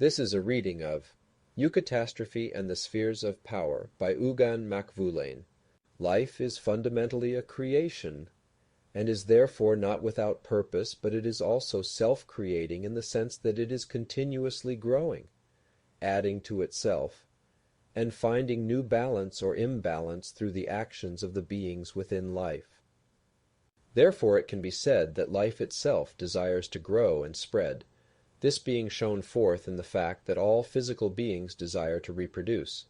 This is a reading of Eucatastrophe and the Spheres of Power by Uugan MacVhoolain. Life is fundamentally a creation, and is therefore not without purpose, but it is also self-creating in the sense that it is continuously growing, adding to itself, and finding new balance or imbalance through the actions of the beings within life. Therefore it can be said that life itself desires to grow and spread, this being shown forth in the fact that all physical beings desire to reproduce,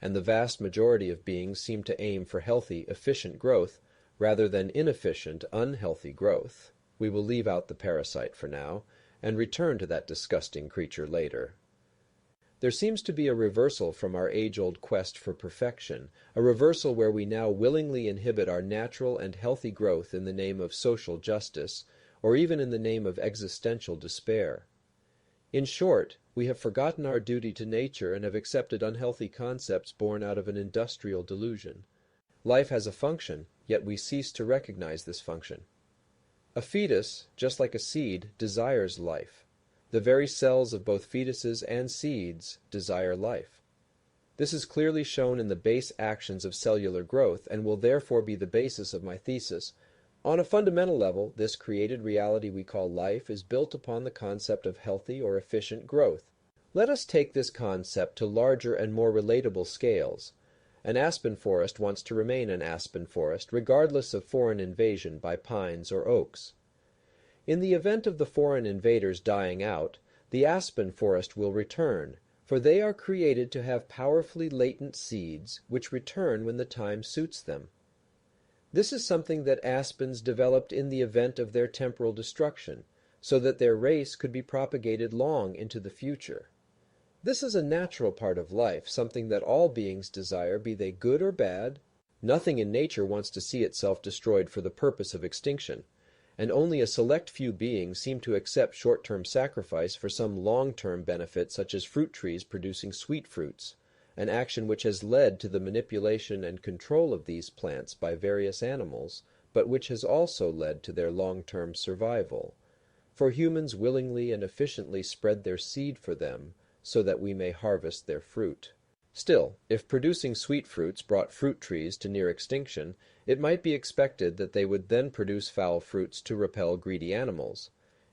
and the vast majority of beings seem to aim for healthy, efficient growth rather than inefficient, unhealthy growth. We will leave out the parasite for now, and return to that disgusting creature later. There seems to be a reversal from our age-old quest for perfection, a reversal where we now willingly inhibit our natural and healthy growth in the name of social justice, or even in the name of existential despair. In short, we have forgotten our duty to nature and have accepted unhealthy concepts born out of an industrial delusion. Life has a function, yet we cease to recognize this function. A fetus, just like a seed, desires life. The very cells of both fetuses and seeds desire life. This is clearly shown in the base actions of cellular growth and will therefore be the basis of my thesis. On a fundamental level, this created reality we call life is built upon the concept of healthy or efficient growth. Let us take this concept to larger and more relatable scales. An aspen forest wants to remain an aspen forest, regardless of foreign invasion by pines or oaks. In the event of the foreign invaders dying out, the aspen forest will return, for they are created to have powerfully latent seeds which return when the time suits them. This is something that aspens developed in the event of their temporal destruction, so that their race could be propagated long into the future. This is a natural part of life, something that all beings desire, be they good or bad. Nothing in nature wants to see itself destroyed for the purpose of extinction, and only a select few beings seem to accept short-term sacrifice for some long-term benefit, such as fruit trees producing sweet fruits, an action which has led to the manipulation and control of these plants by various animals, but which has also led to their long-term survival. For humans willingly and efficiently spread their seed for them, so that we may harvest their fruit. Still, if producing sweet fruits brought fruit trees to near extinction, it might be expected that they would then produce foul fruits to repel greedy animals.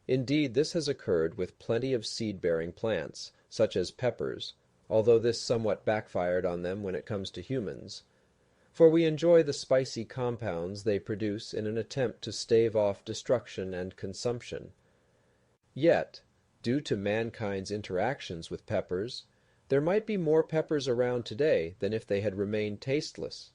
Indeed, this has occurred with plenty of seed-bearing plants, such as peppers, although this somewhat backfired on them when it comes to humans. For we enjoy the spicy compounds they produce in an attempt to stave off destruction and consumption. Yet, due to mankind's interactions with peppers, there might be more peppers around today than if they had remained tasteless.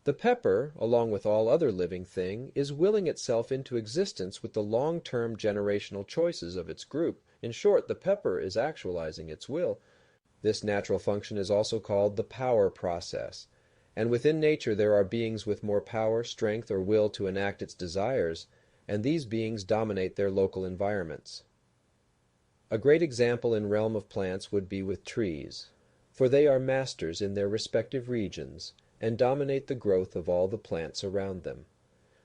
The pepper, along with all other living thing, is willing itself into existence with the long-term generational choices of its group. In short, the pepper is actualizing its will. This natural function is also called the power process, and within nature there are beings with more power, strength, or will to enact its desires, and these beings dominate their local environments. A great example in realm of plants would be with trees, for they are masters in their respective regions and dominate the growth of all the plants around them.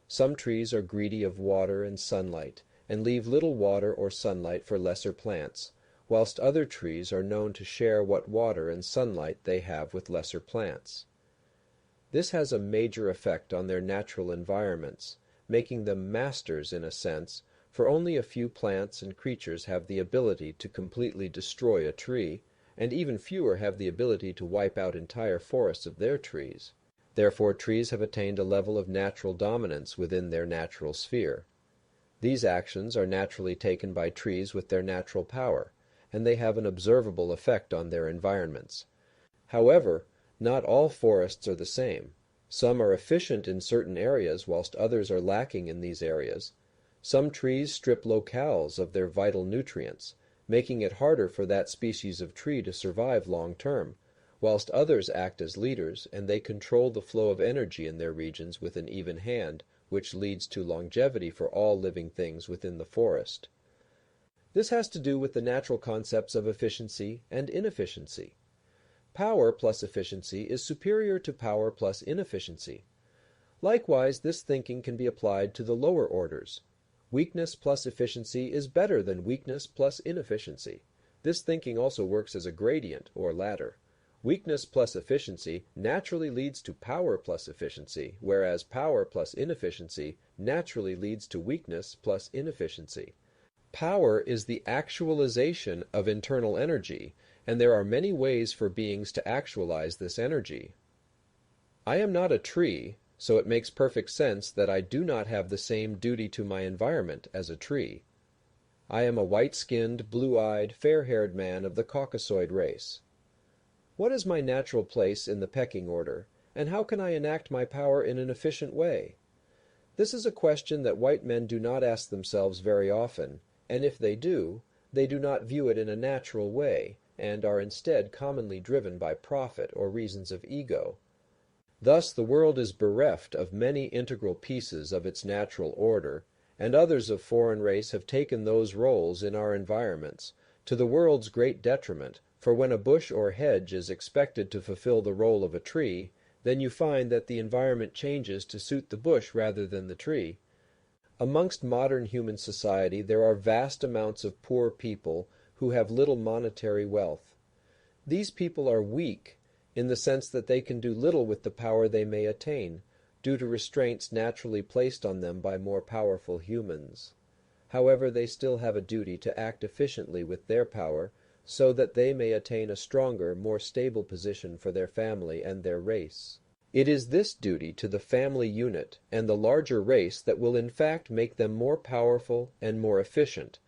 Some trees are greedy of water and sunlight, and leave little water or sunlight for lesser plants, whilst other trees are known to share what water and sunlight they have with lesser plants. This has a major effect on their natural environments, making them masters in a sense, for only a few plants and creatures have the ability to completely destroy a tree, and even fewer have the ability to wipe out entire forests of their trees. Therefore trees have attained a level of natural dominance within their natural sphere. These actions are naturally taken by trees with their natural power, and they have an observable effect on their environments. However, not all forests are the same. Some are efficient in certain areas, whilst others are lacking in these areas. Some trees strip locales of their vital nutrients, making it harder for that species of tree to survive long term, whilst others act as leaders, and they control the flow of energy in their regions with an even hand, which leads to longevity for all living things within the forest. This has to do with the natural concepts of efficiency and inefficiency. Power plus efficiency is superior to power plus inefficiency. Likewise, this thinking can be applied to the lower orders. Weakness plus efficiency is better than weakness plus inefficiency. This thinking also works as a gradient or ladder. Weakness plus efficiency naturally leads to power plus efficiency, whereas power plus inefficiency naturally leads to weakness plus inefficiency. Power is the actualization of internal energy, and there are many ways for beings to actualize this energy. I am not a tree, so it makes perfect sense that I do not have the same duty to my environment as a tree. I am a white-skinned, blue-eyed, fair-haired man of the Caucasoid race. What is my natural place in the pecking order, and how can I enact my power in an efficient way? This is a question that white men do not ask themselves very often, and if they do not view it in a natural way, and are instead commonly driven by profit or reasons of ego. Thus the world is bereft of many integral pieces of its natural order, and others of foreign race have taken those roles in our environments, to the world's great detriment, for when a bush or hedge is expected to fulfill the role of a tree, then you find that the environment changes to suit the bush rather than the tree. Amongst modern human society there are vast amounts of poor people who have little monetary wealth. These people are weak in the sense that they can do little with the power they may attain, due to restraints naturally placed on them by more powerful humans. However, they still have a duty to act efficiently with their power, so that they may attain a stronger, more stable position for their family and their race. It is this duty to the family unit and the larger race that will in fact make them more powerful and more efficient,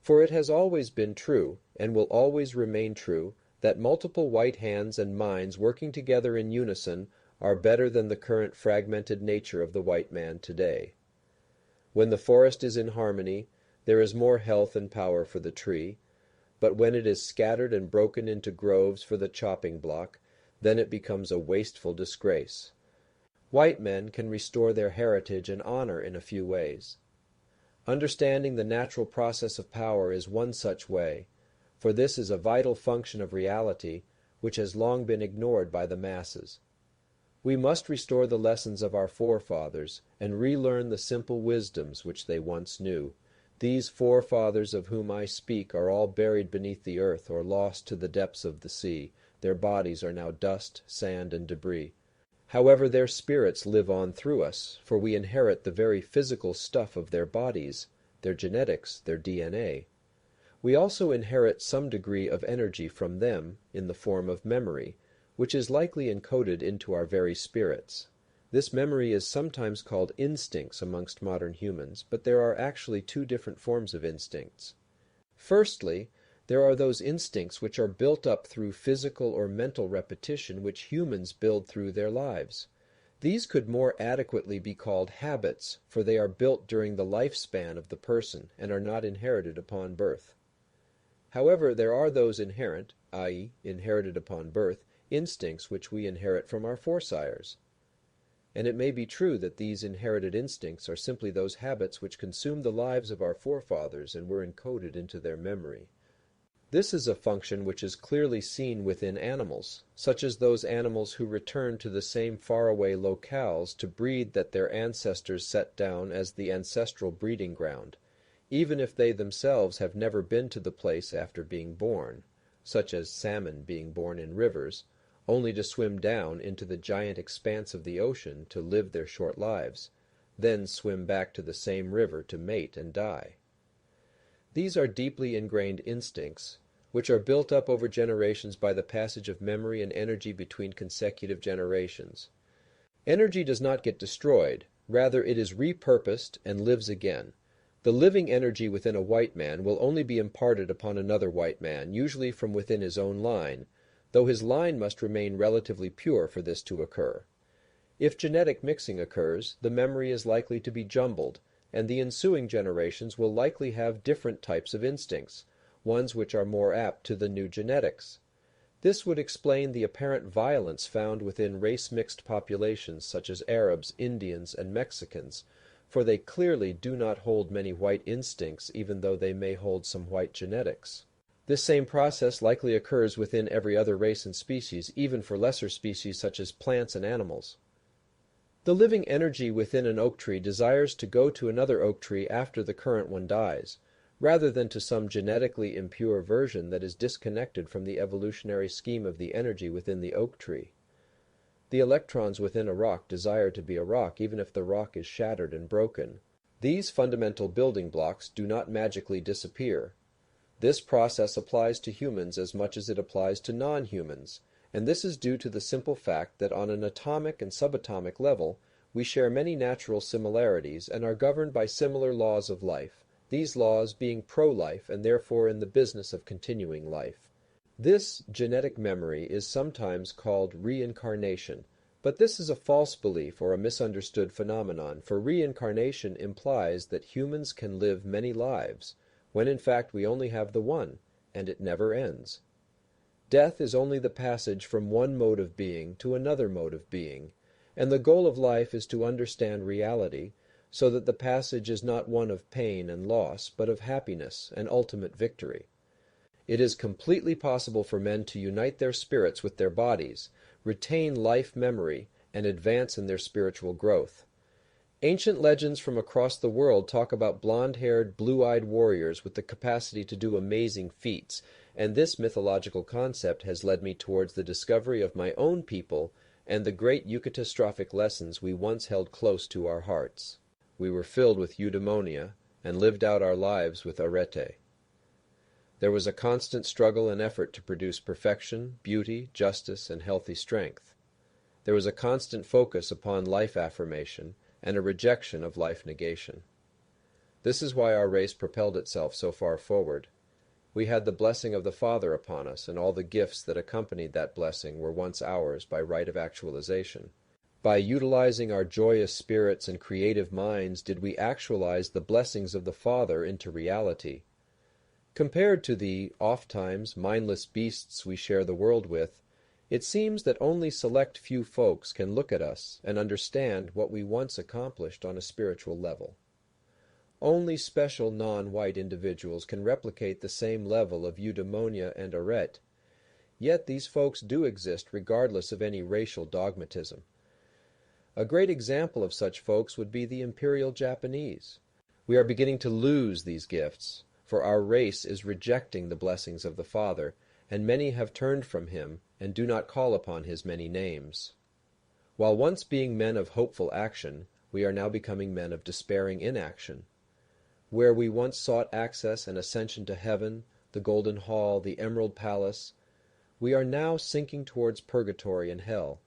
for it has always been true, and will always remain true, that multiple white hands and minds working together in unison are better than the current fragmented nature of the white man today. When the forest is in harmony, there is more health and power for the tree, but when it is scattered and broken into groves for the chopping block, then it becomes a wasteful disgrace. White men can restore their heritage and honor in a few ways. Understanding the natural process of power is one such way, for this is a vital function of reality which has long been ignored by the masses. We must restore the lessons of our forefathers and relearn the simple wisdoms which they once knew. These forefathers of whom I speak are all buried beneath the earth or lost to the depths of the sea. Their bodies are now dust, sand, and debris. However, their spirits live on through us, for we inherit the very physical stuff of their bodies, their genetics, their DNA. We also inherit some degree of energy from them in the form of memory, which is likely encoded into our very spirits. This memory is sometimes called instincts amongst modern humans, but there are actually two different forms of instincts. Firstly, there are those instincts which are built up through physical or mental repetition which humans build through their lives. These could more adequately be called habits, for they are built during the lifespan of the person and are not inherited upon birth. However, there are those inherent, i.e., inherited upon birth, instincts which we inherit from our foresires. And it may be true that these inherited instincts are simply those habits which consumed the lives of our forefathers and were encoded into their memory. This is a function which is clearly seen within animals, such as those animals who return to the same faraway locales to breed that their ancestors set down as the ancestral breeding ground, even if they themselves have never been to the place after being born, such as salmon being born in rivers, only to swim down into the giant expanse of the ocean to live their short lives, then swim back to the same river to mate and die. These are deeply ingrained instincts, which are built up over generations by the passage of memory and energy between consecutive generations. Energy does not get destroyed, rather it is repurposed and lives again. The living energy within a white man will only be imparted upon another white man, usually from within his own line, though his line must remain relatively pure for this to occur. If genetic mixing occurs, the memory is likely to be jumbled, and the ensuing generations will likely have different types of instincts, ones which are more apt to the new genetics. This would explain the apparent violence found within race-mixed populations such as Arabs, Indians, and Mexicans, for they clearly do not hold many white instincts even though they may hold some white genetics. This same process likely occurs within every other race and species, even for lesser species such as plants and animals. The living energy within an oak tree desires to go to another oak tree after the current one dies, rather than to some genetically impure version that is disconnected from the evolutionary scheme of the energy within the oak tree. The electrons within a rock desire to be a rock even if the rock is shattered and broken. These fundamental building blocks do not magically disappear. This process applies to humans as much as it applies to non-humans, and this is due to the simple fact that on an atomic and subatomic level, we share many natural similarities and are governed by similar laws of life, these laws being pro-life and therefore in the business of continuing life. This genetic memory is sometimes called reincarnation, but this is a false belief or a misunderstood phenomenon, for reincarnation implies that humans can live many lives, when in fact we only have the one, and it never ends. Death is only the passage from one mode of being to another mode of being, and the goal of life is to understand reality, so that the passage is not one of pain and loss, but of happiness and ultimate victory. It is completely possible for men to unite their spirits with their bodies, retain life memory, and advance in their spiritual growth. Ancient legends from across the world talk about blonde-haired, blue-eyed warriors with the capacity to do amazing feats, and this mythological concept has led me towards the discovery of my own people and the great Eucatastrophic lessons we once held close to our hearts. We were filled with eudaimonia and lived out our lives with arete. There was a constant struggle and effort to produce perfection, beauty, justice, and healthy strength. There was a constant focus upon life affirmation and a rejection of life negation. This is why our race propelled itself so far forward. We had the blessing of the Father upon us, and all the gifts that accompanied that blessing were once ours by right of actualization. By utilizing our joyous spirits and creative minds did we actualize the blessings of the Father into reality. Compared to the, ofttimes, mindless beasts we share the world with, it seems that only select few folks can look at us and understand what we once accomplished on a spiritual level. Only special non-white individuals can replicate the same level of eudaimonia and arete. Yet these folks do exist regardless of any racial dogmatism. A great example of such folks would be the Imperial Japanese. We are beginning to lose these gifts, for our race is rejecting the blessings of the Father, and many have turned from him and do not call upon his many names. While once being men of hopeful action, we are now becoming men of despairing inaction. Where we once sought access and ascension to heaven, the golden hall, the emerald palace, we are now sinking towards purgatory and hell.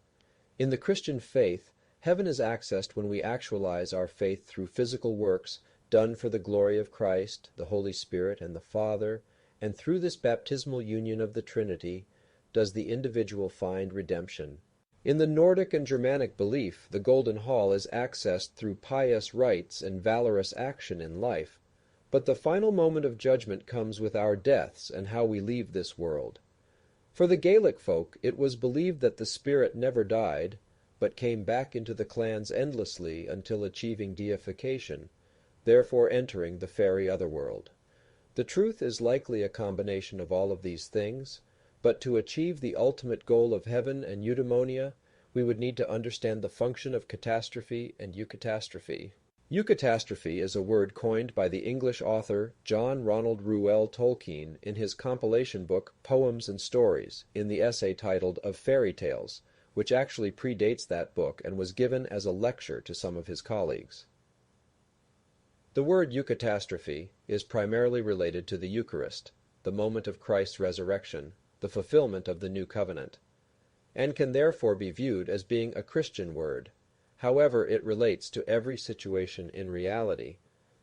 In the Christian faith, heaven is accessed when we actualize our faith through physical works done for the glory of Christ, the Holy Spirit, and the Father, and through this baptismal union of the Trinity does the individual find redemption. In the Nordic and Germanic belief, the Golden Hall is accessed through pious rites and valorous action in life, but the final moment of judgment comes with our deaths and how we leave this world. For the Gaelic folk, it was believed that the spirit never died, but came back into the clans endlessly until achieving deification, therefore entering the fairy otherworld. The truth is likely a combination of all of these things, but to achieve the ultimate goal of heaven and eudaimonia, we would need to understand the function of catastrophe and eucatastrophe. Eucatastrophe is a word coined by the English author John Ronald Reuel Tolkien in his compilation book Poems and Stories, in the essay titled Of Fairy Tales, which actually predates that book and was given as a lecture to some of his colleagues. The word Eucatastrophe is primarily related to the Eucharist, the moment of Christ's resurrection, the fulfillment of the New Covenant, and can therefore be viewed as being a Christian word. However, it relates to every situation in reality,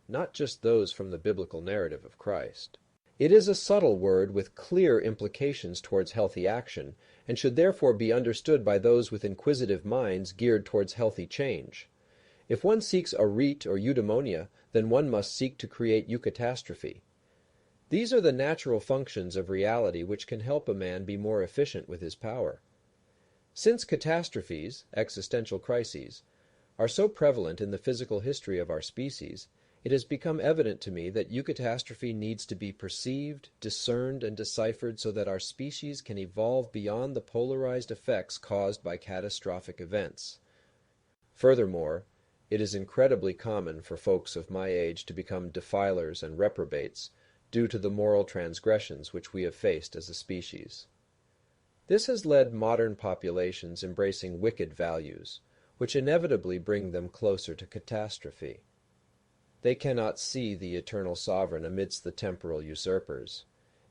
not just those from the biblical narrative of Christ. It is a subtle word with clear implications towards healthy action, and should therefore be understood by those with inquisitive minds geared towards healthy change. If one seeks arete or eudaimonia, then one must seek to create eucatastrophe. These are the natural functions of reality which can help a man be more efficient with his power. Since catastrophes, existential crises, are so prevalent in the physical history of our species, it has become evident to me that eucatastrophe needs to be perceived, discerned, and deciphered so that our species can evolve beyond the polarized effects caused by catastrophic events. Furthermore, it is incredibly common for folks of my age to become defilers and reprobates, due to the moral transgressions which we have faced as a species. This has led modern populations embracing wicked values, which inevitably bring them closer to catastrophe. They cannot see the eternal sovereign amidst the temporal usurpers.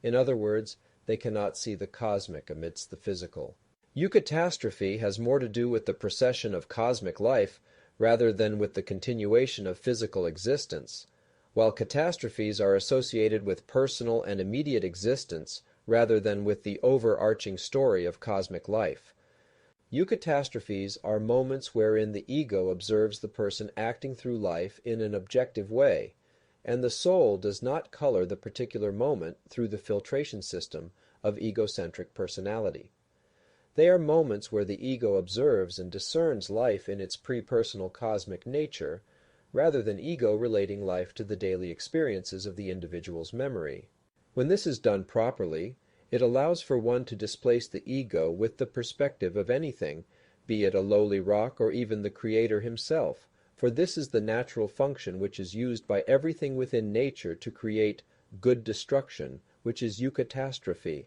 In other words, they cannot see the cosmic amidst the physical. Eucatastrophe has more to do with the procession of cosmic life rather than with the continuation of physical existence, while catastrophes are associated with personal and immediate existence rather than with the overarching story of cosmic life. Eucatastrophes are moments wherein the ego observes the person acting through life in an objective way, and the soul does not color the particular moment through the filtration system of egocentric personality. They are moments where the ego observes and discerns life in its pre-personal cosmic nature, rather than ego relating life to the daily experiences of the individual's memory. When this is done properly, it allows for one to displace the ego with the perspective of anything, be it a lowly rock or even the Creator himself, for this is the natural function which is used by everything within nature to create good destruction, which is eucatastrophe.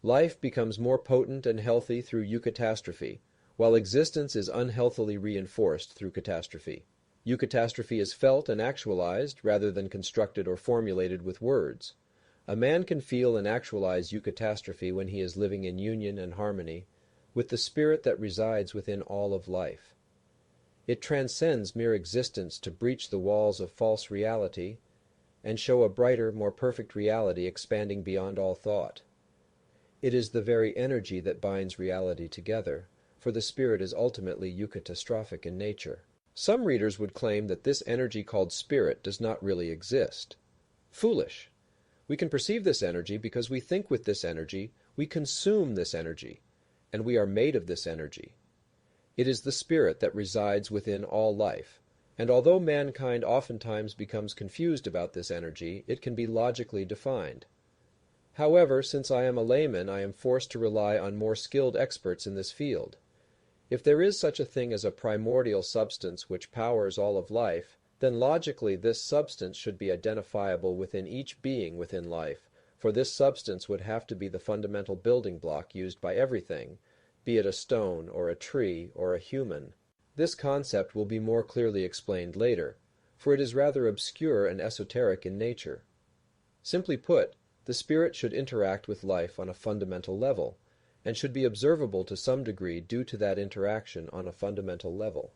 Life becomes more potent and healthy through eucatastrophe, while existence is unhealthily reinforced through catastrophe. Eucatastrophe is felt and actualized rather than constructed or formulated with words. A man can feel and actualize eucatastrophe when he is living in union and harmony with the spirit that resides within all of life. It transcends mere existence to breach the walls of false reality and show a brighter, more perfect reality expanding beyond all thought. It is the very energy that binds reality together, for the spirit is ultimately eucatastrophic in nature. Some readers would claim that this energy called spirit does not really exist. Foolish! We can perceive this energy because we think with this energy, we consume this energy, and we are made of this energy. It is the spirit that resides within all life, and although mankind oftentimes becomes confused about this energy, it can be logically defined. However, since I am a layman, I am forced to rely on more skilled experts in this field. If there is such a thing as a primordial substance which powers all of life, then logically this substance should be identifiable within each being within life, for this substance would have to be the fundamental building block used by everything, be it a stone or a tree or a human. This concept will be more clearly explained later, for it is rather obscure and esoteric in nature. Simply put, the spirit should interact with life on a fundamental level, and should be observable to some degree due to that interaction on a fundamental level.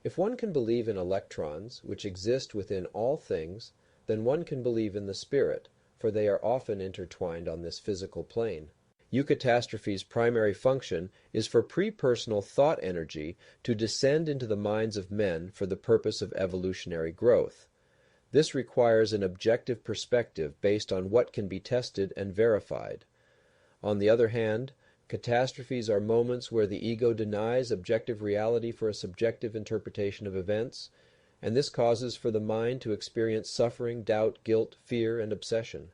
If one can believe in electrons, which exist within all things, then one can believe in the spirit, for they are often intertwined on this physical plane. Eucatastrophe's primary function is for pre-personal thought energy to descend into the minds of men for the purpose of evolutionary growth. This requires an objective perspective based on what can be tested and verified. On the other hand, catastrophes are moments where the ego denies objective reality for a subjective interpretation of events, and this causes for the mind to experience suffering, doubt, guilt, fear, and obsession.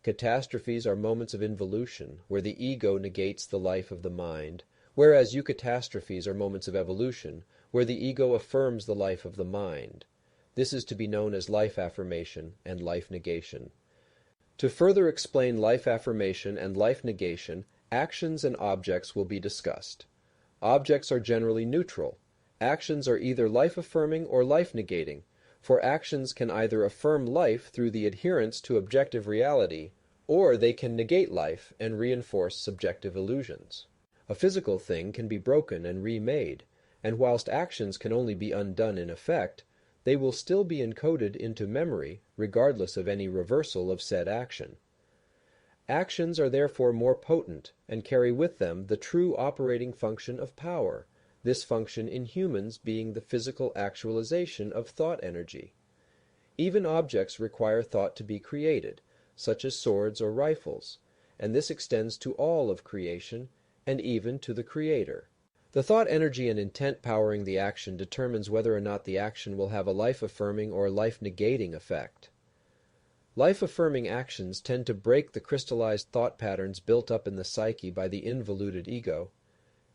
Catastrophes are moments of involution, where the ego negates the life of the mind, whereas eucatastrophes are moments of evolution, where the ego affirms the life of the mind. This is to be known as life affirmation and life negation. To further explain life affirmation and life negation, actions and objects will be discussed. Objects are generally neutral. Actions are either life-affirming or life-negating, for actions can either affirm life through the adherence to objective reality, or they can negate life and reinforce subjective illusions. A physical thing can be broken and remade, and whilst actions can only be undone in effect, they will still be encoded into memory, regardless of any reversal of said action. Actions are therefore more potent and carry with them the true operating function of power, this function in humans being the physical actualization of thought energy. Even objects require thought to be created, such as swords or rifles, and this extends to all of creation and even to the Creator. The thought energy and intent powering the action determines whether or not the action will have a life-affirming or life-negating effect. Life-affirming actions tend to break the crystallized thought patterns built up in the psyche by the involuted ego.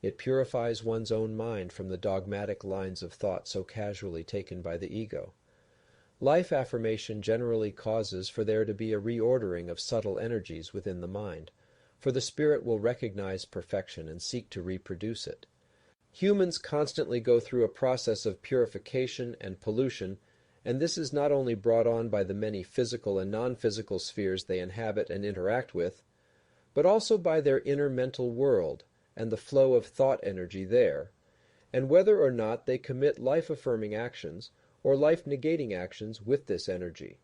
It purifies one's own mind from the dogmatic lines of thought so casually taken by the ego. Life affirmation generally causes for there to be a reordering of subtle energies within the mind, for the spirit will recognize perfection and seek to reproduce it. Humans constantly go through a process of purification and pollution, and this is not only brought on by the many physical and non-physical spheres they inhabit and interact with, but also by their inner mental world and the flow of thought energy there, and whether or not they commit life-affirming actions or life-negating actions with this energy.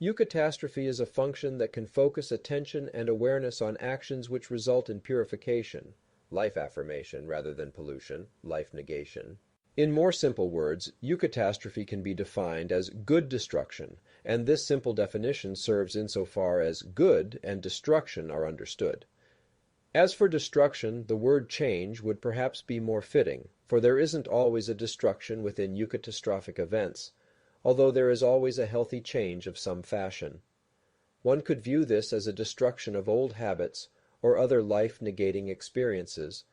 Eucatastrophe is a function that can focus attention and awareness on actions which result in purification, life affirmation rather than pollution, life negation. In more simple words, eucatastrophe can be defined as good destruction, and this simple definition serves insofar as good and destruction are understood. As for destruction, the word change would perhaps be more fitting, for there isn't always a destruction within eucatastrophic events, although there is always a healthy change of some fashion. One could view this as a destruction of old habits or other life-negating experiences,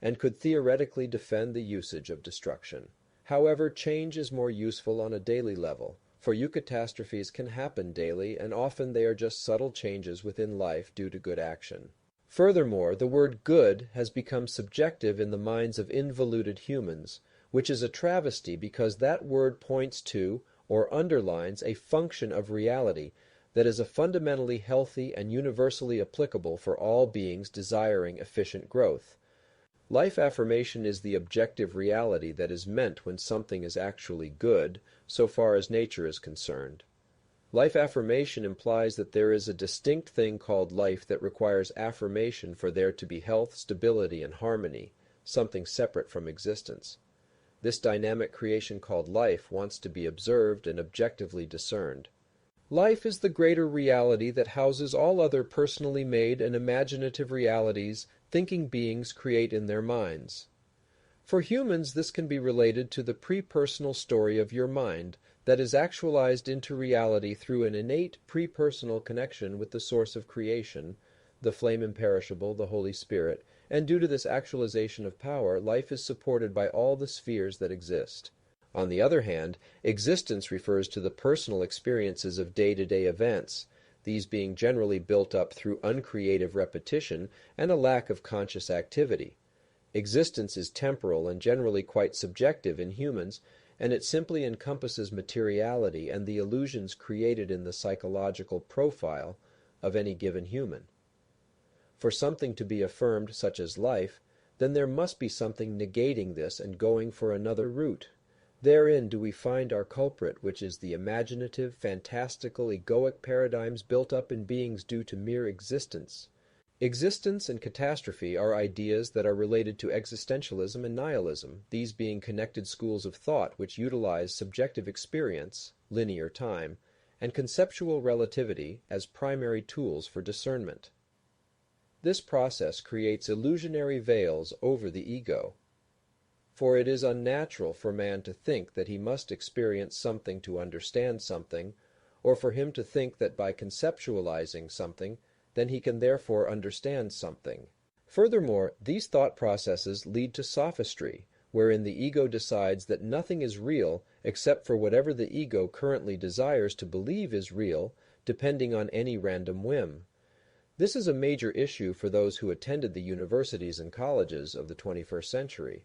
and could theoretically defend the usage of destruction. However, change is more useful on a daily level, for eucatastrophes can happen daily, and often they are just subtle changes within life due to good action. Furthermore, the word good has become subjective in the minds of involuted humans, which is a travesty because that word points to or underlines a function of reality that is a fundamentally healthy and universally applicable for all beings desiring efficient growth. Life affirmation is the objective reality that is meant when something is actually good, so far as nature is concerned. Life affirmation implies that there is a distinct thing called life that requires affirmation for there to be health, stability, and harmony, something separate from existence. This dynamic creation called life wants to be observed and objectively discerned. Life is the greater reality that houses all other personally made and imaginative realities thinking beings create in their minds. For humans, this can be related to the pre-personal story of your mind that is actualized into reality through an innate pre-personal connection with the source of creation, the flame imperishable, the Holy Spirit, and due to this actualization of power, life is supported by all the spheres that exist. On the other hand, existence refers to the personal experiences of day-to-day events, these being generally built up through uncreative repetition and a lack of conscious activity. Existence is temporal and generally quite subjective in humans, and it simply encompasses materiality and the illusions created in the psychological profile of any given human. For something to be affirmed, such as life, then there must be something negating this and going for another route. Therein do we find our culprit, which is the imaginative, fantastical, egoic paradigms built up in beings due to mere existence. Existence and catastrophe are ideas that are related to existentialism and nihilism, these being connected schools of thought which utilize subjective experience, linear time, and conceptual relativity as primary tools for discernment. This process creates illusionary veils over the ego, for it is unnatural for man to think that he must experience something to understand something, or for him to think that by conceptualizing something, then he can therefore understand something. Furthermore, these thought processes lead to sophistry, wherein the ego decides that nothing is real except for whatever the ego currently desires to believe is real, depending on any random whim. This is a major issue for those who attended the universities and colleges of the 21st century,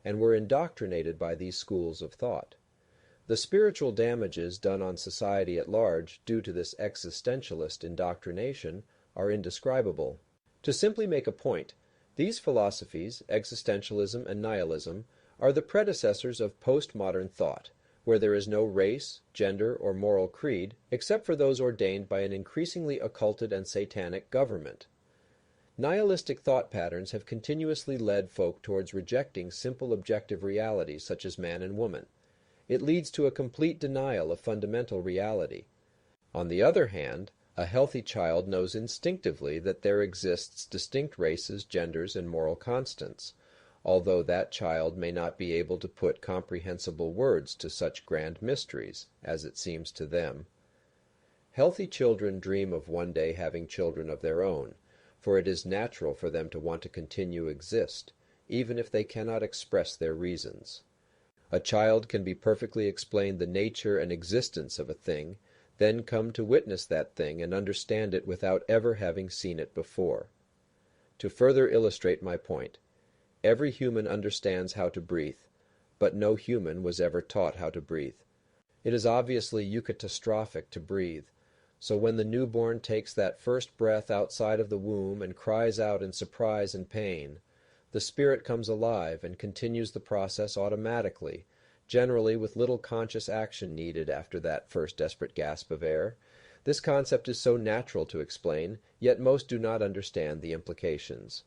and were indoctrinated by these schools of thought. The spiritual damages done on society at large due to this existentialist indoctrination are indescribable. To simply make a point, these philosophies, existentialism and nihilism, are the predecessors of postmodern thought, where there is no race, gender, or moral creed, except for those ordained by an increasingly occulted and satanic government. Nihilistic thought patterns have continuously led folk towards rejecting simple objective realities such as man and woman. It leads to a complete denial of fundamental reality. On the other hand, a healthy child knows instinctively that there exists distinct races, genders, and moral constants, although that child may not be able to put comprehensible words to such grand mysteries, as it seems to them. Healthy children dream of one day having children of their own, for it is natural for them to want to continue exist, even if they cannot express their reasons. A child can be perfectly explained the nature and existence of a thing, then come to witness that thing and understand it without ever having seen it before. To further illustrate my point, every human understands how to breathe, but no human was ever taught how to breathe. It is obviously eucatastrophic to breathe, so when the newborn takes that first breath outside of the womb and cries out in surprise and pain, the spirit comes alive and continues the process automatically, generally with little conscious action needed after that first desperate gasp of air. This concept is so natural to explain, yet most do not understand the implications.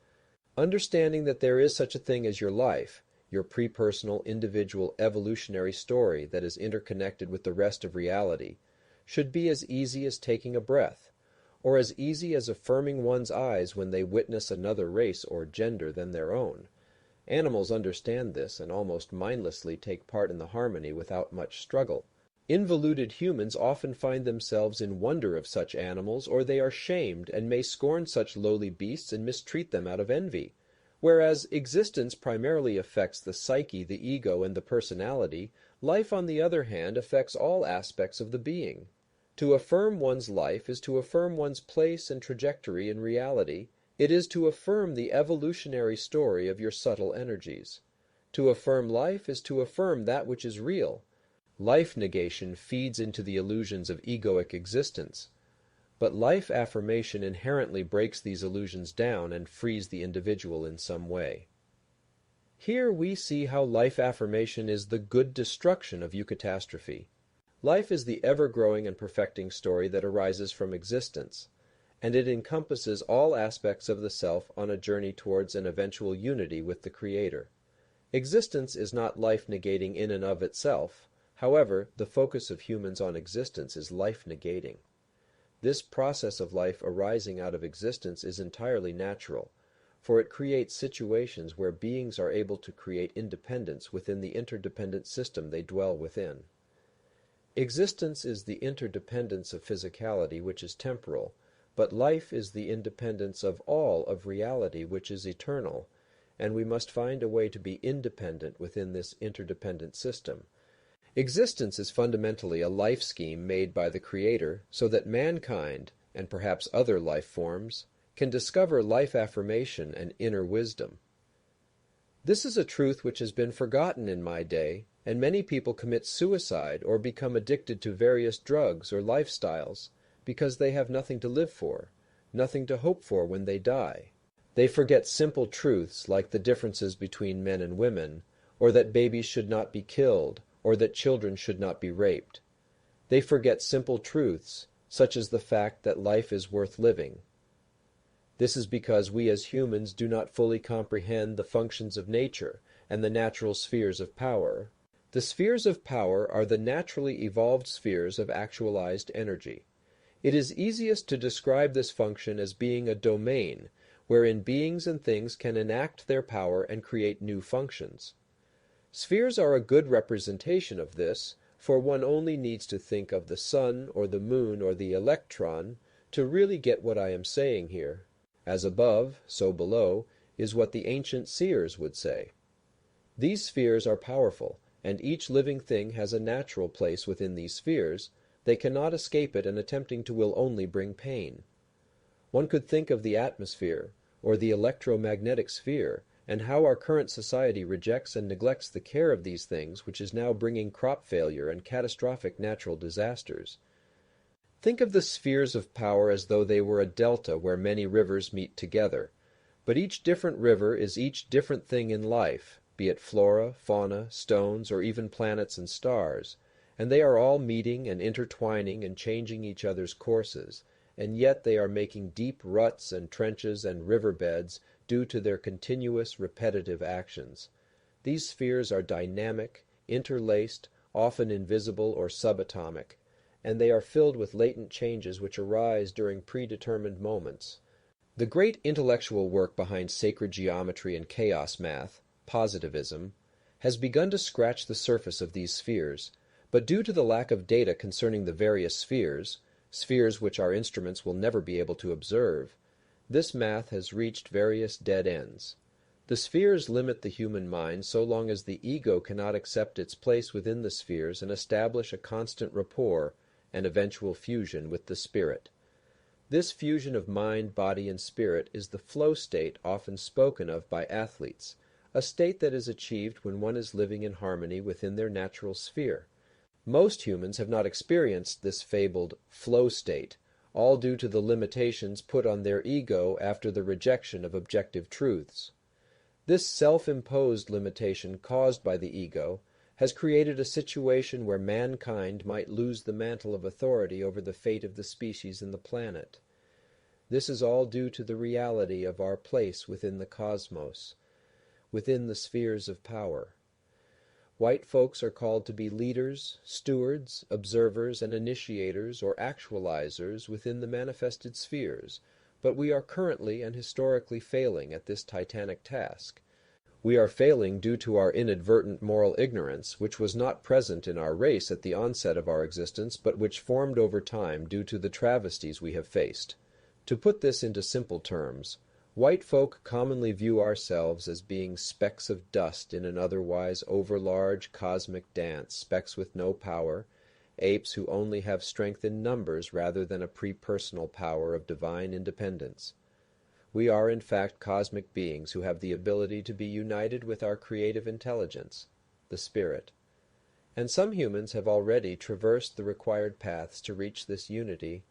Understanding that there is such a thing as your life, your pre-personal, individual, evolutionary story that is interconnected with the rest of reality, should be as easy as taking a breath, or as easy as affirming one's eyes when they witness another race or gender than their own. Animals understand this and almost mindlessly take part in the harmony without much struggle. Involuted humans often find themselves in wonder of such animals, or they are shamed and may scorn such lowly beasts and mistreat them out of envy. Whereas existence primarily affects the psyche, the ego, and the personality, life, on the other hand, affects all aspects of the being. To affirm one's life is to affirm one's place and trajectory in reality. It is to affirm the evolutionary story of your subtle energies. To affirm life is to affirm that which is real. Life negation feeds into the illusions of egoic existence, but life affirmation inherently breaks these illusions down and frees the individual in some way. Here we see how life affirmation is the good destruction of eucatastrophe. Life is the ever-growing and perfecting story that arises from existence, and it encompasses all aspects of the self on a journey towards an eventual unity with the Creator. Existence is not life negating in and of itself. However, the focus of humans on existence is life negating. This process of life arising out of existence is entirely natural, for it creates situations where beings are able to create independence within the interdependent system they dwell within. Existence is the interdependence of physicality, which is temporal, but life is the independence of all of reality, which is eternal, and we must find a way to be independent within this interdependent system. Existence is fundamentally a life scheme made by the Creator so that mankind, and perhaps other life forms, can discover life affirmation and inner wisdom. This is a truth which has been forgotten in my day, and many people commit suicide or become addicted to various drugs or lifestyles because they have nothing to live for, nothing to hope for when they die. They forget simple truths like the differences between men and women, or that babies should not be killed, or that children should not be raped. They forget simple truths, such as the fact that life is worth living. This is because we as humans do not fully comprehend the functions of nature and the natural spheres of power. The spheres of power are the naturally evolved spheres of actualized energy. It is easiest to describe this function as being a domain, wherein beings and things can enact their power and create new functions. Spheres are a good representation of this, for one only needs to think of the sun or the moon or the electron to really get what I am saying here. As above, so below, is what the ancient seers would say. These spheres are powerful, and each living thing has a natural place within these spheres. They cannot escape it, and attempting to will only bring pain. One could think of the atmosphere, or the electromagnetic sphere, and how our current society rejects and neglects the care of these things, which is now bringing crop failure and catastrophic natural disasters. Think of the spheres of power as though they were a delta where many rivers meet together, but each different river is each different thing in life, be it flora, fauna, stones, or even planets and stars, and they are all meeting and intertwining and changing each other's courses, and yet they are making deep ruts and trenches and riverbeds due to their continuous repetitive actions. These spheres are dynamic, interlaced, often invisible or subatomic, and they are filled with latent changes which arise during predetermined moments. The great intellectual work behind sacred geometry and chaos math, positivism, has begun to scratch the surface of these spheres, but due to the lack of data concerning the various spheres which our instruments will never be able to observe, this math has reached various dead ends. The spheres limit the human mind so long as the ego cannot accept its place within the spheres and establish a constant rapport and eventual fusion with the spirit. This fusion of mind, body, and spirit is the flow state often spoken of by athletes, a state that is achieved when one is living in harmony within their natural sphere. Most humans have not experienced this fabled flow state, all due to the limitations put on their ego after the rejection of objective truths. This self-imposed limitation caused by the ego has created a situation where mankind might lose the mantle of authority over the fate of the species and the planet. This is all due to the reality of our place within the cosmos, within the spheres of power. White folks are called to be leaders, stewards, observers, and initiators or actualizers within the manifested spheres, but we are currently and historically failing at this titanic task. We are failing due to our inadvertent moral ignorance, which was not present in our race at the onset of our existence, but which formed over time due to the travesties we have faced. To put this into simple terms, white folk commonly view ourselves as being specks of dust in an otherwise overlarge cosmic dance, specks with no power, apes who only have strength in numbers rather than a pre-personal power of divine independence. We are in fact cosmic beings who have the ability to be united with our creative intelligence, the spirit. And some humans have already traversed the required paths to reach this unity,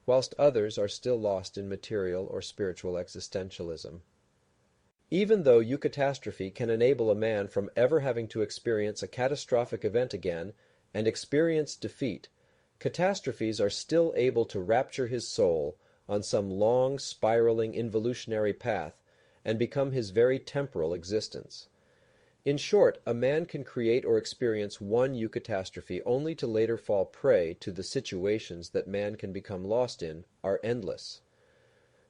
whilst others are still lost in material or spiritual existentialism. Even though Eucatastrophe can enable a man from ever having to experience a catastrophic event again and experience defeat, catastrophes are still able to rapture his soul on some long, spiraling involutionary path and become his very temporal existence. In short, a man can create or experience one Eucatastrophe only to later fall prey to the situations that man can become lost in are endless.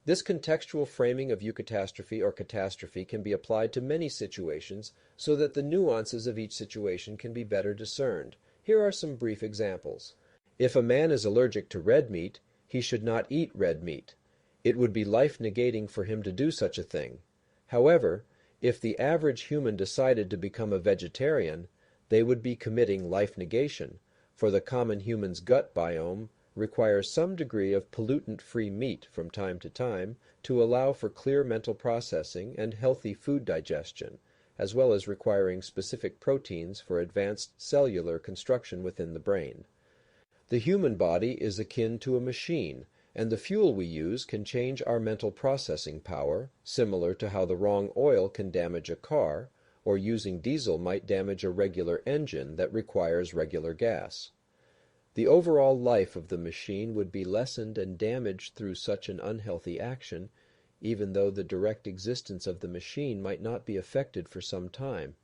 This contextual framing of Eucatastrophe or catastrophe can be applied to many situations so that the nuances of each situation can be better discerned. Here are some brief examples. If a man is allergic to red meat, he should not eat red meat. It would be life-negating for him to do such a thing. However, if the average human decided to become a vegetarian, they would be committing life negation, for the common human's gut biome requires some degree of pollutant-free meat from time to allow for clear mental processing and healthy food digestion, as well as requiring specific proteins for advanced cellular construction within the brain. The human body is akin to a machine, and the fuel we use can change our mental processing power, similar to how the wrong oil can damage a car, or using diesel might damage a regular engine that requires regular gas. The overall life of the machine would be lessened and damaged through such an unhealthy action, even though the direct existence of the machine might not be affected for some time.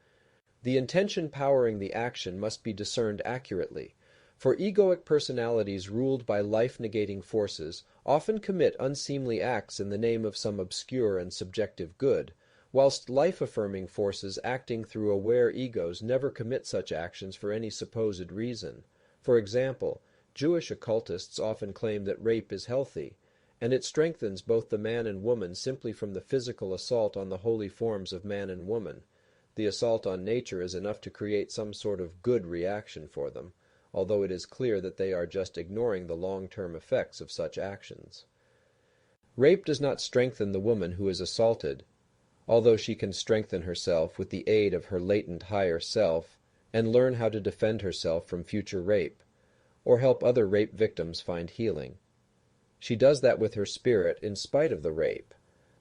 The intention powering the action must be discerned accurately, for egoic personalities ruled by life-negating forces often commit unseemly acts in the name of some obscure and subjective good, whilst life-affirming forces acting through aware egos never commit such actions for any supposed reason. For example, Jewish occultists often claim that rape is healthy, and it strengthens both the man and woman simply from the physical assault on the holy forms of man and woman. The assault on nature is enough to create some sort of good reaction for them, although it is clear that they are just ignoring the long-term effects of such actions. Rape does not strengthen the woman who is assaulted, although she can strengthen herself with the aid of her latent higher self and learn how to defend herself from future rape, or help other rape victims find healing. She does that with her spirit in spite of the rape.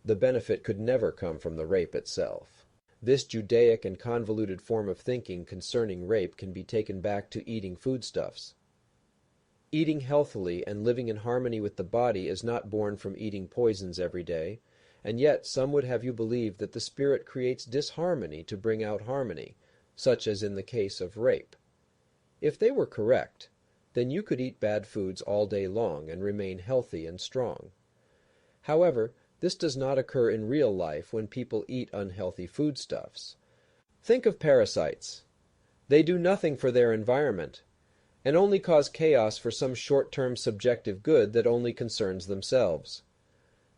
The benefit could never come from the rape itself. This Judaic and convoluted form of thinking concerning rape can be taken back to eating foodstuffs. Eating healthily and living in harmony with the body is not born from eating poisons every day, and yet some would have you believe that the spirit creates disharmony to bring out harmony, such as in the case of rape. If they were correct, then you could eat bad foods all day long and remain healthy and strong. However, this does not occur in real life when people eat unhealthy foodstuffs. Think of parasites. They do nothing for their environment, and only cause chaos for some short-term subjective good that only concerns themselves.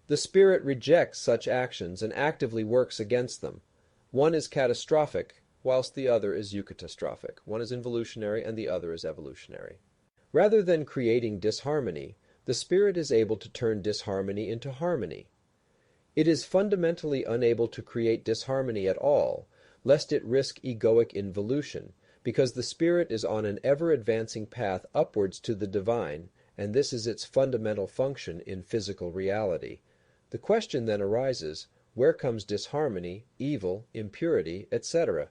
The spirit rejects such actions and actively works against them, One is catastrophic, whilst the other is eucatastrophic. One is involutionary and the other is evolutionary. Rather than creating disharmony, the spirit is able to turn disharmony into harmony. It is fundamentally unable to create disharmony at all, lest it risk egoic involution, because the spirit is on an ever-advancing path upwards to the divine, and this is its fundamental function in physical reality. The question then arises, where comes disharmony, evil, impurity, etc.?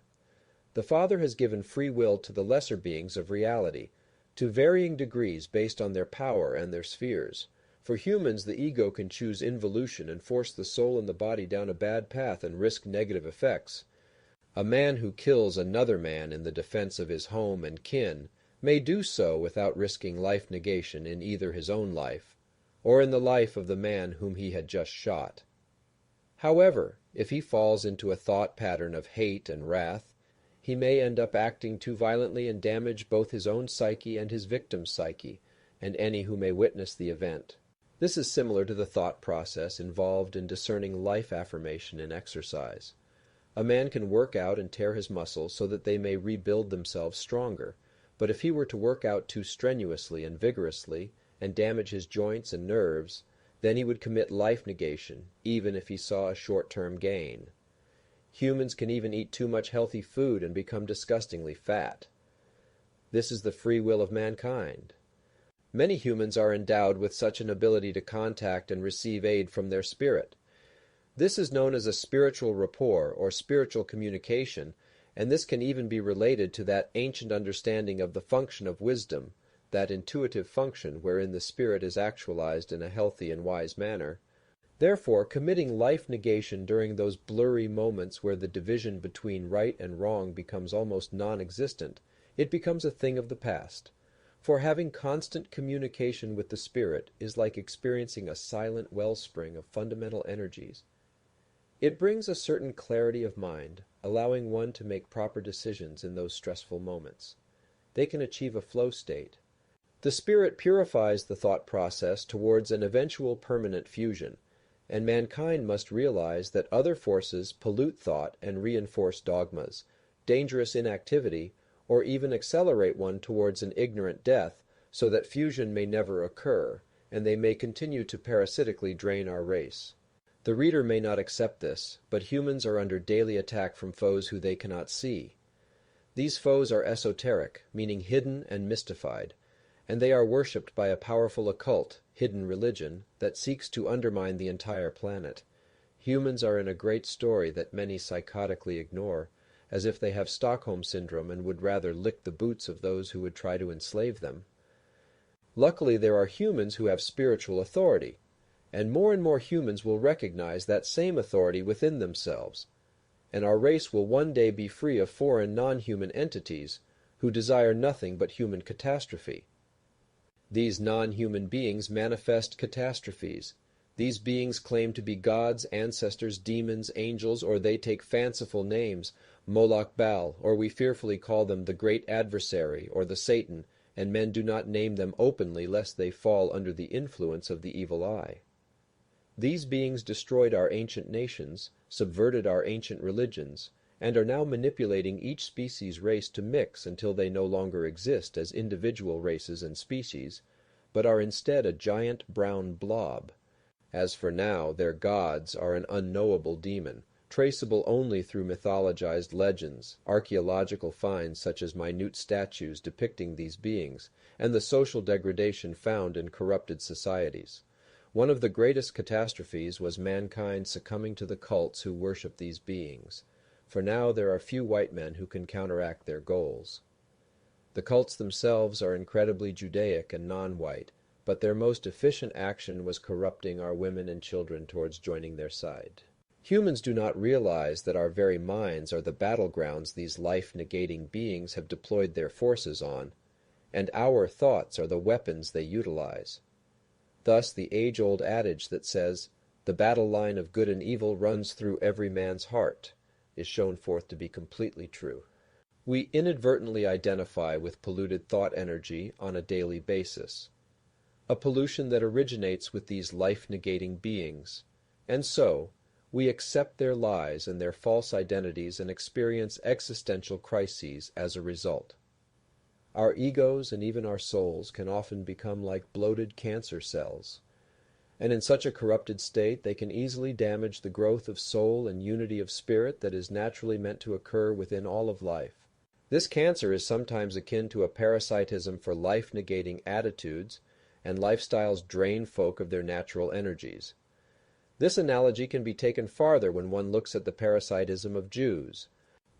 The Father has given free will to the lesser beings of reality, to varying degrees based on their power and their spheres. For humans, the ego can choose involution and force the soul and the body down a bad path and risk negative effects. A man who kills another man in the defense of his home and kin may do so without risking life negation in either his own life or in the life of the man whom he had just shot. However, if he falls into a thought pattern of hate and wrath, he may end up acting too violently and damage both his own psyche and his victim's psyche, and any who may witness the event. This is similar to the thought process involved in discerning life affirmation in exercise. A man can work out and tear his muscles so that they may rebuild themselves stronger, but if he were to work out too strenuously and vigorously and damage his joints and nerves, then he would commit life negation, even if he saw a short-term gain. Humans can even eat too much healthy food and become disgustingly fat. This is the free will of mankind. Many humans are endowed with such an ability to contact and receive aid from their spirit. This is known as a spiritual rapport or spiritual communication, and this can even be related to that ancient understanding of the function of wisdom, that intuitive function wherein the spirit is actualized in a healthy and wise manner. Therefore, committing life negation during those blurry moments where the division between right and wrong becomes almost non-existent, it becomes a thing of the past. For having constant communication with the spirit is like experiencing a silent wellspring of fundamental energies. It brings a certain clarity of mind, allowing one to make proper decisions in those stressful moments. They can achieve a flow state. The spirit purifies the thought process towards an eventual permanent fusion, and mankind must realize that other forces pollute thought and reinforce dogmas, dangerous inactivity, or even accelerate one towards an ignorant death, so that fusion may never occur, and they may continue to parasitically drain our race. The reader may not accept this, but humans are under daily attack from foes who they cannot see. These foes are esoteric, meaning hidden and mystified, and they are worshipped by a powerful occult, hidden religion, that seeks to undermine the entire planet. Humans are in a great story that many psychotically ignore, as if they have Stockholm Syndrome and would rather lick the boots of those who would try to enslave them. Luckily, there are humans who have spiritual authority, and more humans will recognize that same authority within themselves, and our race will one day be free of foreign non-human entities who desire nothing but human catastrophe. These non-human beings manifest catastrophes. These beings claim to be gods, ancestors, demons, angels, or they take fanciful names, Moloch Baal, or we fearfully call them the great adversary, or the Satan, and men do not name them openly lest they fall under the influence of the evil eye. These beings destroyed our ancient nations, subverted our ancient religions, and are now manipulating each species race to mix until they no longer exist as individual races and species, but are instead a giant brown blob. As for now, their gods are an unknowable demon, traceable only through mythologized legends, archaeological finds such as minute statues depicting these beings, and the social degradation found in corrupted societies. One of the greatest catastrophes was mankind succumbing to the cults who worship these beings, for now there are few white men who can counteract their goals. The cults themselves are incredibly Judaic and non-white, but their most efficient action was corrupting our women and children towards joining their side. Humans do not realize that our very minds are the battlegrounds these life-negating beings have deployed their forces on, and our thoughts are the weapons they utilize. Thus the age-old adage that says, "The battle line of good and evil runs through every man's heart," is shown forth to be completely true. We inadvertently identify with polluted thought energy on a daily basis, a pollution that originates with these life-negating beings, and so, we accept their lies and their false identities and experience existential crises as a result. Our egos and even our souls can often become like bloated cancer cells, and in such a corrupted state they can easily damage the growth of soul and unity of spirit that is naturally meant to occur within all of life. This cancer is sometimes akin to a parasitism for life-negating attitudes, and lifestyles drain folk of their natural energies. This analogy can be taken farther when one looks at the parasitism of Jews.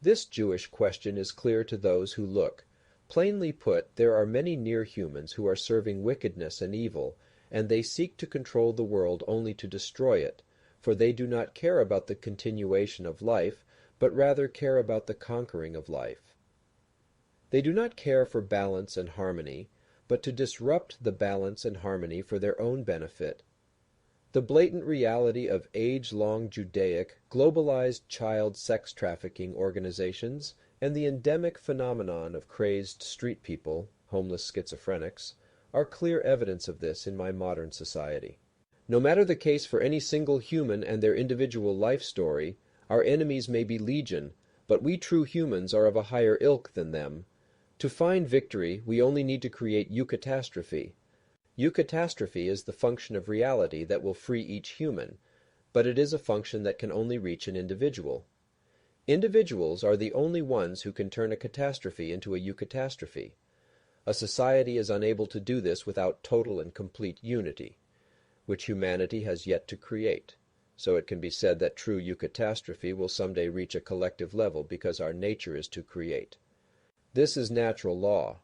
This Jewish question is clear to those who look. Plainly put, there are many near-humans who are serving wickedness and evil, and they seek to control the world only to destroy it, for they do not care about the continuation of life, but rather care about the conquering of life. They do not care for balance and harmony, but to disrupt the balance and harmony for their own benefit. The blatant reality of age-long Judaic, globalized child sex trafficking organizations and the endemic phenomenon of crazed street people, homeless schizophrenics, are clear evidence of this in my modern society. No matter the case for any single human and their individual life story, our enemies may be legion, but we true humans are of a higher ilk than them. To find victory, we only need to create Eucatastrophe. Eucatastrophe is the function of reality that will free each human, but it is a function that can only reach an individual. Individuals are the only ones who can turn a catastrophe into a eucatastrophe. A society is unable to do this without total and complete unity, which humanity has yet to create. So it can be said that true eucatastrophe will someday reach a collective level because our nature is to create. This is natural law.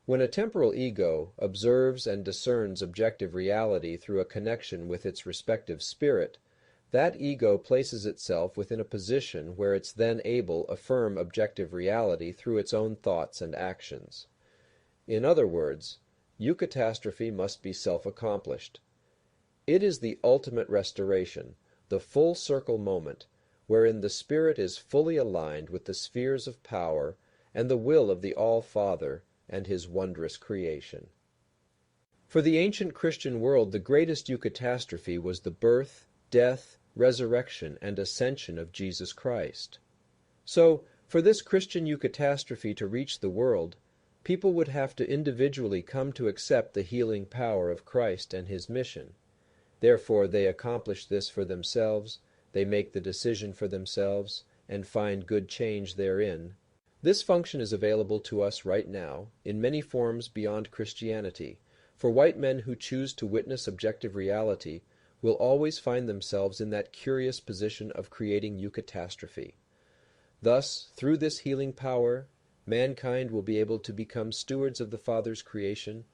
When a temporal ego observes and discerns objective reality through a connection with its respective spirit, that ego places itself within a position where it's then able to affirm objective reality through its own thoughts and actions. In other words, eucatastrophe must be self-accomplished. It is the ultimate restoration, the full circle moment, wherein the spirit is fully aligned with the spheres of power and the will of the All-Father and his wondrous creation. For the ancient Christian world, the greatest eucatastrophe was the birth, death, resurrection, and ascension of Jesus Christ. So, for this Christian eucatastrophe to reach the world, people would have to individually come to accept the healing power of Christ and his mission. Therefore, they accomplish this for themselves, they make the decision for themselves, and find good change therein. This function is available to us right now, in many forms beyond Christianity, for white men who choose to witness objective reality will always find themselves in that curious position of creating eucatastrophe. Thus, through this healing power, mankind will be able to become stewards of the Father's creation,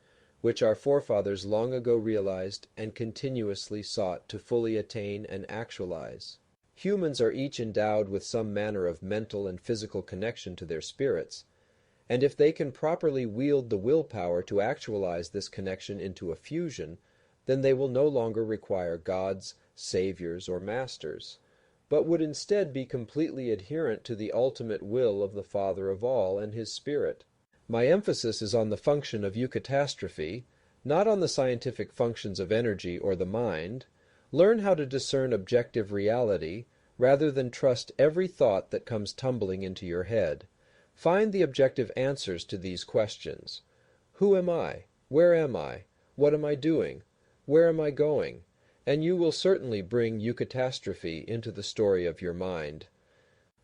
which our forefathers long ago realized and continuously sought to fully attain and actualize. Humans are each endowed with some manner of mental and physical connection to their spirits, and if they can properly wield the willpower to actualize this connection into a fusion, then they will no longer require gods, saviors, or masters, but would instead be completely adherent to the ultimate will of the Father of all and his Spirit. My emphasis is on the function of eucatastrophe, not on the scientific functions of energy or the mind. Learn how to discern objective reality, rather than trust every thought that comes tumbling into your head. Find the objective answers to these questions. Who am I? Where am I? What am I doing? Where am I going? And you will certainly bring eucatastrophe into the story of your mind.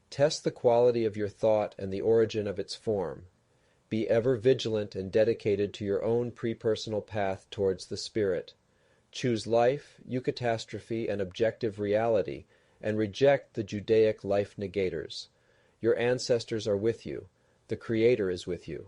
Test the quality of your thought and the origin of its form. Be ever vigilant and dedicated to your own pre-personal path towards the Spirit. Choose life, eucatastrophe, and objective reality, and reject the Judaic life negators. Your ancestors are with you. The Creator is with you.